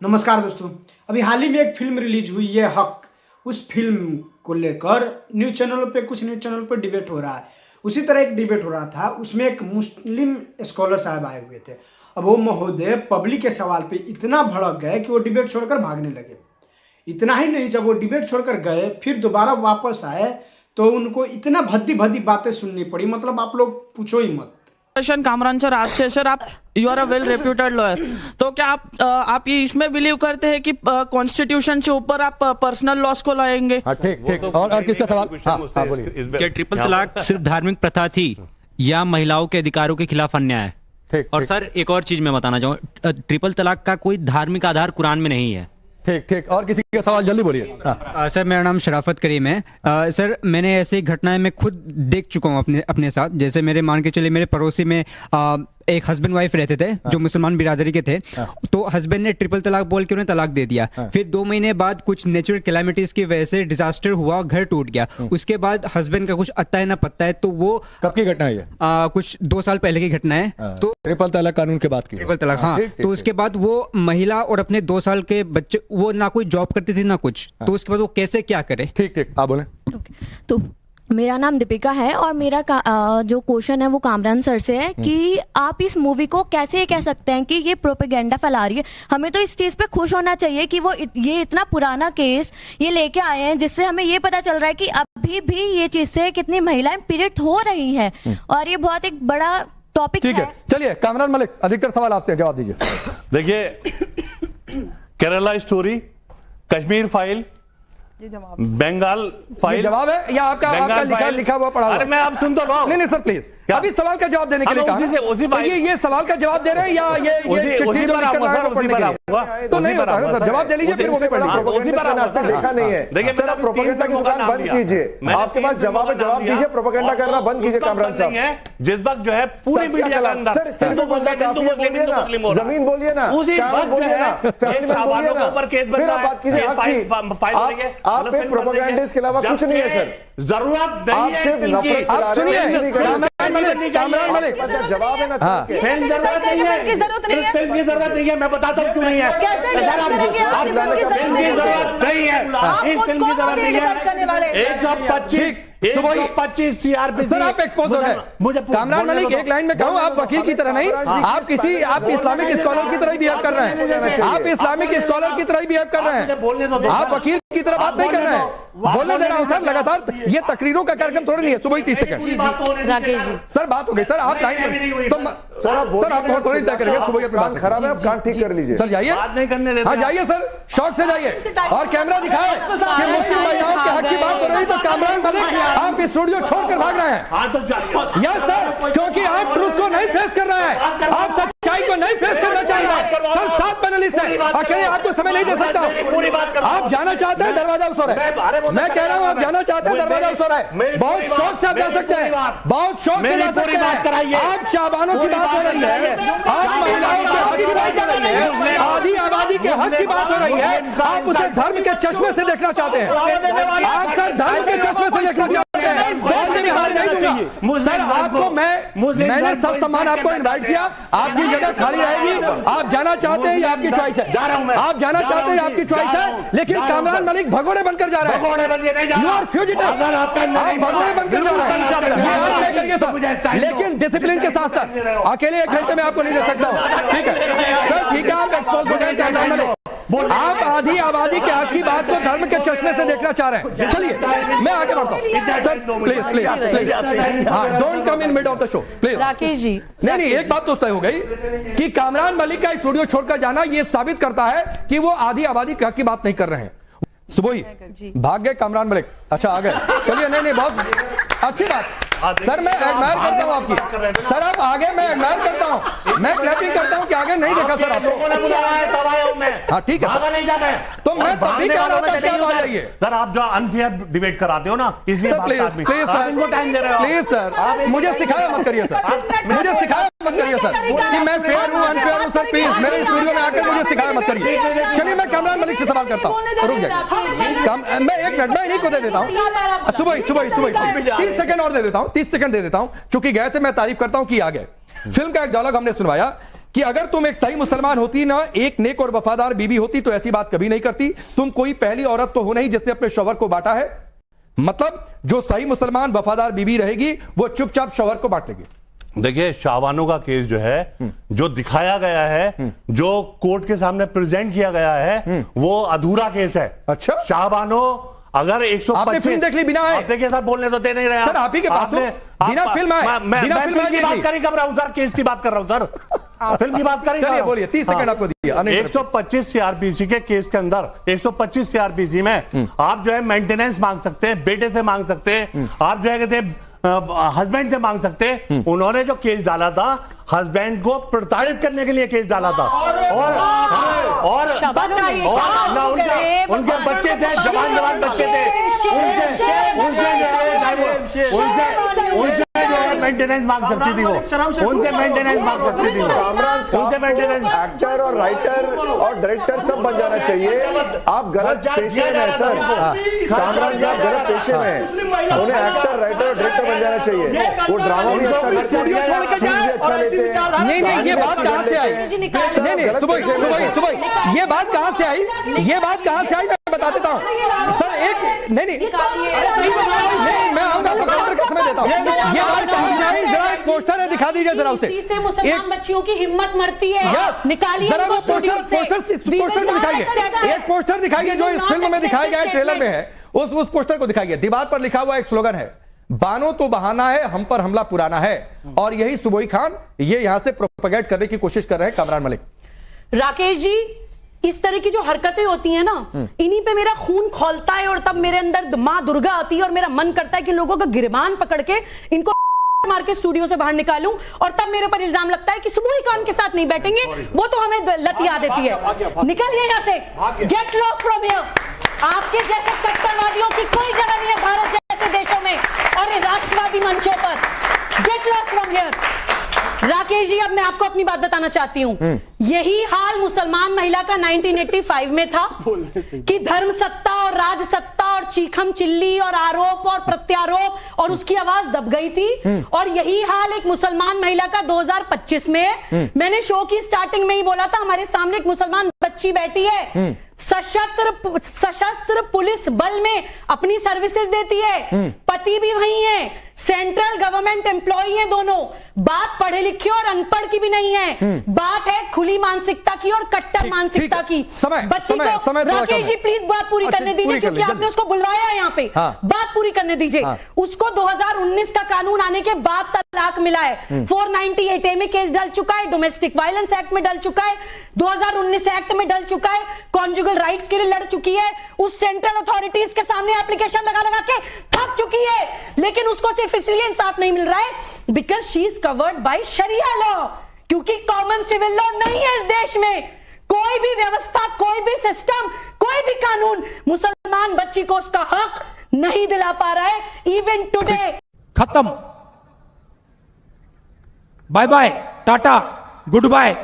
नमस्कार दोस्तों, अभी हाल ही में एक फिल्म रिलीज हुई है हक। उस फिल्म को लेकर न्यूज़ चैनलों पे कुछ न्यूज़ चैनल पर डिबेट हो रहा है। उसी तरह एक डिबेट हो रहा था, उसमें एक मुस्लिम स्कॉलर साहब आए हुए थे। अब वो महोदय पब्लिक के सवाल पे इतना भड़क गए कि वो डिबेट छोड़कर भागने लगे। इतना ही नहीं, जब वो डिबेट छोड़कर गए फिर दोबारा वापस आए तो उनको इतना भद्दी भद्दी बातें सुननी पड़ी, मतलब आप लोग पूछो ही मत। कामरान सर, आपसे सर, आप you are a well reputed lawyer, तो क्या आप ये इसमें बिलीव करते हैं कि कॉन्स्टिट्यूशन से ऊपर आप पर्सनल लॉस को लाएंगे? ठीक ठीक। और किसका सवाल? हाँ, बोलिए। क्या ट्रिपल तलाक सिर्फ धार्मिक प्रथा थी या महिलाओं के अधिकारों के खिलाफ अन्याय है? और सर एक और चीज मैं बताना चाहूँ, ट्रिपल तलाक का कोई धार्मिक आधार कुरान में नहीं है। ठीक ठीक। और किसी का सवाल जल्दी बोलिए। सर मेरा नाम शराफत करीम है। सर मैंने ऐसी घटनाएं मैं खुद देख चुका हूँ अपने साथ। जैसे मेरे मान के चलिए मेरे पड़ोसी में एक हस्बैंड वाइफ रहते थे जो मुसलमान बिरादरी के थे। तो हस्बैंड ने ट्रिपल तलाक बोल के उन्हें तलाक दे दिया। फिर 2 महीने बाद कुछ नेचुरल कैलामिटीज की वजह से डिजास्टर हुआ, घर टूट गया। उसके बाद हस्बैंड का कुछ अत्ता है ना पत्ता है। तो वो कब की घटना है ये? कुछ 2 साल पहले की घटना है। तो ट्रिपल तलाक कानून की बात की। ट्रिपल तलाक, हाँ। तो उसके बाद वो महिला और अपने 2 साल के बच्चे, वो ना कोई जॉब करती थी ना कुछ। तो उसके बाद वो कैसे क्या करे? ठीक ठीक, आप बोले। तो मेरा नाम दीपिका है और मेरा जो क्वेश्चन है वो कामरान सर से है कि आप इस मूवी को कैसे कह सकते हैं कि ये प्रोपेगेंडा फैला रही है। हमें तो इस चीज़ पे खुश होना चाहिए कि वो ये इतना पुराना केस ये लेके आए हैं जिससे हमें ये पता चल रहा है कि अभी भी ये चीज़ से कितनी महिलाएं पीड़ित हो रही हैं और ये बहुत एक बड़ा टॉपिक है। ठीक है, चलिए कामरान मलिक, अधिकतर सवाल आपसे, जवाब दीजिए। देखिए, Kerala story, Kashmir file, Bengal file जवाब है या आपका लिखा हुआ पढ़ा? अरे मैं आप सुन तो रहा हूं। नहीं सर प्लीज, अभी सवाल का जवाब देने के लिए कहा। ये सवाल का जवाब दे रहे हैं या ये चिट्ठी जो लिखकर लाए वो पढ़ने के लिए? तो नहीं होता है सर, जवाब दे लीजिए फिर वो भी पढ़ेंगे। उसी पर नाश्ता देखा नहीं है। देखिए सर, आप प्रोपेगेंडा की दुकान बंद कीजिए। आपके पास जवाब है, जवाब दीजिए। प्रोपेगेंडा करना बंद कीजिए कामरान साहब। जिस वक्त जो है पूरी मीडिया का अंदर सर सिर्फ बंदा काफी है, बोलिए ना, जमीन बोलिए ना, शाम बोलिए ना, फैमिली मैन बोलिए ना, फिर आप बात कीजिए हक की। आप पे प्रोपेगेंडिस्ट के अलावा कुछ नहीं है सर। जरूरत नहीं आप सिर्फ नफरत फैला रहे हैं। कामरान मलिक, जवाब है ना। फिल्म जरूरत नहीं है, फिल्म की जरूरत नहीं है। मैं बताता हूँ क्यों नहीं है। फिल्म की जरूरत नहीं है, इस फिल्म की जरूरत नहीं है। 125 सीआरपीसी। सर आप एक्सपोज हो गए। मुझे कामरान मलिक, एक लाइन में कहूं, आप वकील की तरह नहीं, आप इस्लामिक स्कॉलर की तरह ही बिहेव कर रहे हैं। आप इस्लामिक स्कॉलर की तरह ही बिहेव कर रहे हैं। आप वकील की तरह बात नहीं कर रहे हैं। बोलने दे रहा हूं सर लगातार। ये तकरीरों का कार्यक्रम थोड़ा नहीं है। सुबह ही 30 सेकंड राकेश जी, सर बात हो गई। सर आप लाइन तो सर आप थोड़ी तय करेंगे। सुबह अपनी बात खराब है, आप कान ठीक कर लीजिए। सर जाइए, बात नहीं करने देते। हाँ जाइए सर, शौक से जाइए और कैमरा दिखाए कि मुस्लिम महिलाओं के हक की बात हो रही तो कामरान मलिक आप स्टूडियो छोड़कर भाग रहे हैं। यस सर, क्योंकि आप ट्रुथ को नहीं फेस कर रहे हैं, आप सच्चाई को नहीं फेस करना चाह रहे हैं। सर 7 पैनलिस्ट हैं, अकेले आपको समय नहीं दे सकता। आप जाना चाहते हैं, दरवाजा उस ओर है। मैं कह रहा हूं आप जाना चाहते हैं, दरवाजा उस ओर है। बहुत शौक से आप जा सकते हैं, बहुत शौक से जा सकते हैं। आप शाबानों की बात हो रही है, आप महिलाओं के हक की बात हो रही है, आधी आबादी के हक की बात हो रही है। आप उसे धर्म के चश्मे से देखना चाहते हैं। आप सर धर्म के चश्मे से देखना चाहते हैं। सर आपको मैंने सब सम्मान आपको इनवाइट किया, आपकी जगह खाली रहेगी। आप जाना चाहते हैं, ये आपकी चॉइस है। आप जाना चाहते हैं, आपकी चॉइस है। लेकिन कामरान मलिक भगोड़े बनकर जा रहे हैं। यू आर फ्यूजिटिव, आप भगोड़े बनकर जा रहे हैं। लेकिन डिसिप्लिन के साथ साथ अकेले 1 घंटे में आपको नहीं दे सकता हूं। ठीक है सर, ठीक है, आप एक्सपोज हो गए कामरान मलिक। आप आधी आबादी के हक की बात को धर्म के चश्मे से देखना चाह रहे हैं। चलिए मैं आगे बढ़ता हूं। Sir please please please, don't come in mid of the show please. Rakesh ji, नहीं, एक बात तो तय हो गई कि कामरान मलिक का स्टूडियो छोड़कर जाना ये साबित करता है कि वो आधी आबादी के हक की बात नहीं कर रहे हैं। सुबह ही भाग गए कामरान मलिक। अच्छा आ गए, चलिए। नहीं बहुत अच्छी बात सर, मैं एडमायर करता हूं आपकी। सर आप आगे, मैं एडमायर करता हूं, मैं क्लैपिंग करता हूं कि आगे नहीं देखा सर आपको। हाँ ठीक है, तो मैं तभी कह रहा था कि आप आ जाइए। सर आप जो अनफेयर डिबेट कराते हो ना, इसलिए प्लीज सर, इनको टाइम दे रहे हो। प्लीज सर, मुझे सिखाया मत करिए सर, मुझे सिखाया मत करिए सर कि मैं फेयर हूं अनफेयर हूं। सर प्लीज मेरे इस वीडियो में आकर मुझे सिखाया मत करिए। चलिए मैं कामरान मलिक से सवाल करता हूं, रुक जाइए। मैं 1 मिनट में इन्हीं को दे देता हूं। सुबह 30 सेकंड और दे देता हूं, 30 सेकंड दे देता हूं। चूंकि गए थे, मैं तारीफ करता हूं कि आ गए। फिल्म का एक डायलॉग हमने सुनवाया कि अगर तुम एक सही मुसलमान होती ना, एक नेक और वफादार बीबी होती तो ऐसी बात कभी नहीं करती। तुम कोई पहली औरत तो हो नहीं जिसने अपने शौहर को बांटा है। मतलब जो सही मुसलमान वफादार बीबी रहेगी वो चुपचाप शौहर को बांट लेगी। देखिए, शाहबानो का केस जो है, जो दिखाया गया है, जो कोर्ट के सामने प्रेजेंट किया गया है, वो अधूरा केस है। अच्छा, शाहबानो अगर 125 आपने फिल्म देख ली बिना आए? आप देखिए सर, बोलने तो दे नहीं रहे सर, आप ही के पास बिना फिल्म आए, मैं फिल्म की बात कर रहा हूं सर, केस की बात कर रहा हूं सर, फिल्म की बात कर बोलिए, 30 सेकंड आपको दिया। 125 सीआरपीसी के केस के अंदर 125 सीआरपीसी में आप जो है मेंटेनेंस मांग सकते हैं, बेटे से मांग सकते हैं, आप जो है कहते हैं हस्बैंड से मांग सकते हैं। उन्होंने जो केस डाला था, हस्बैंड को प्रताड़ित करने के लिए केस डाला था, और उनके बच्चे थे, जवान बच्चे थे, उनसे मेंटेनेंस मांग सकती थी वो, उनसे मेंटेनेंस मांग सकती थी। कामरान साहब एक्टर और राइटर और डायरेक्टर सब बन जाना चाहिए। आप गलत पेशे में सर, कामरान साहब गलत पेशे में, उन्हें एक्टर राइटर और डायरेक्टर बन जाना चाहिए। वो ड्रामा भी अच्छा करते हैं, चीज भी अच्छा लेते हैं। नहीं, ये बात कहां से आई? नहीं, सुबह ये बात कहां से आई? ये बात कहां से आई मैं बता देता हूं सर। एक नहीं, मैं आऊंगा, समय देता हूं। ये बात कहां से आई? जरा एक पोस्टर है, दिखा दीजिए जरा उसे। इसी से मुसलमान बच्चियों की हिम्मत मरती है। निकालिए जरा वो पोस्टर को दिखाइए। एक पोस्टर दिखाइए जो इस फिल्म में दिखाया गया है, ट्रेलर में है, उस पोस्टर को दिखाइए। दीवार पर लिखा हुआ एक स्लोगन है, बानो तो बहाना है, हम पर हमला पुराना है। और यही सुबोई खान ये यहां से प्रोपेगेट करने की कोशिश कर रहे हैं कामरान मलिक। राकेश जी, इस तरह की जो हरकतें होती हैं ना, इन्हीं पे मेरा खून खौलता है, और तब मेरे अंदर मां दुर्गा आती है और मेरा मन करता है कि लोगों का गिरबान पकड़ के इनको मार के स्टूडियो से बाहर निकालूं। और तब मेरे पर इल्जाम लगता है कि सुबोई खान के साथ नहीं बैठेंगे, वो तो हमें लत याद देती है। निकलिए यहां से, गेट लॉस्ट फ्रॉम हियर। आपके जैसे कट्टरवादियों की कोई जगह नहीं है भारत जैसे देशों में और राष्ट्रवादी मंचों पर। Get lost from here. Rakesh ji, अब मैं आपको अपनी बात बताना चाहती हूं। यही हाल मुसलमान महिला का 1985 में था कि धर्म सत्ता और राज सत्ता और चीखम चिल्ली और आरोप और प्रत्यारोप और उसकी आवाज दब गई थी। और यही हाल एक मुसलमान महिला का 2025 में है। मैंने शो की स्टार्टिंग में ही बोला था, हमारे सामने एक मुसलमान बच्ची बैठी है, सशस्त्र पुलिस बल में अपनी सर्विसेज देती है, पति भी वही है, सेंट्रल गवर्नमेंट एम्प्लॉई है दोनों। बात पढ़े लिखे और अनपढ़ की भी नहीं है, बात है खुली मानसिकता की और कट्टर मानसिकता की। बच्ची को राकेश जी प्लीज बात पूरी करने दीजिए, क्योंकि आपने उसको बुलवाया यहाँ पे। बात पूरी करने दीजिए। उसको 2019 का कानून आने के बाद तलाक मिला है। 498A में केस डल चुका है, डोमेस्टिक वायलेंस एक्ट में डल चुका है, 2019 एक्ट में डल चुका है, कॉन्जुगल राइट्स के लिए लड़ चुकी है, उस सेंट्रल अथॉरिटीज के सामने एप्लीकेशन लगा लगा के थक चुकी है। लेकिन उसको सिर्फ इसलिए इंसाफ नहीं मिल रहा है because she is covered by sharia law, क्योंकि कॉमन सिविल लॉ नहीं है इस देश में। कोई भी व्यवस्था, कोई भी सिस्टम, कोई भी कानून मुसलमान बच्ची को उसका हक नहीं दिला पा रहा है। Even today. खत्म, bye bye, tata, good bye.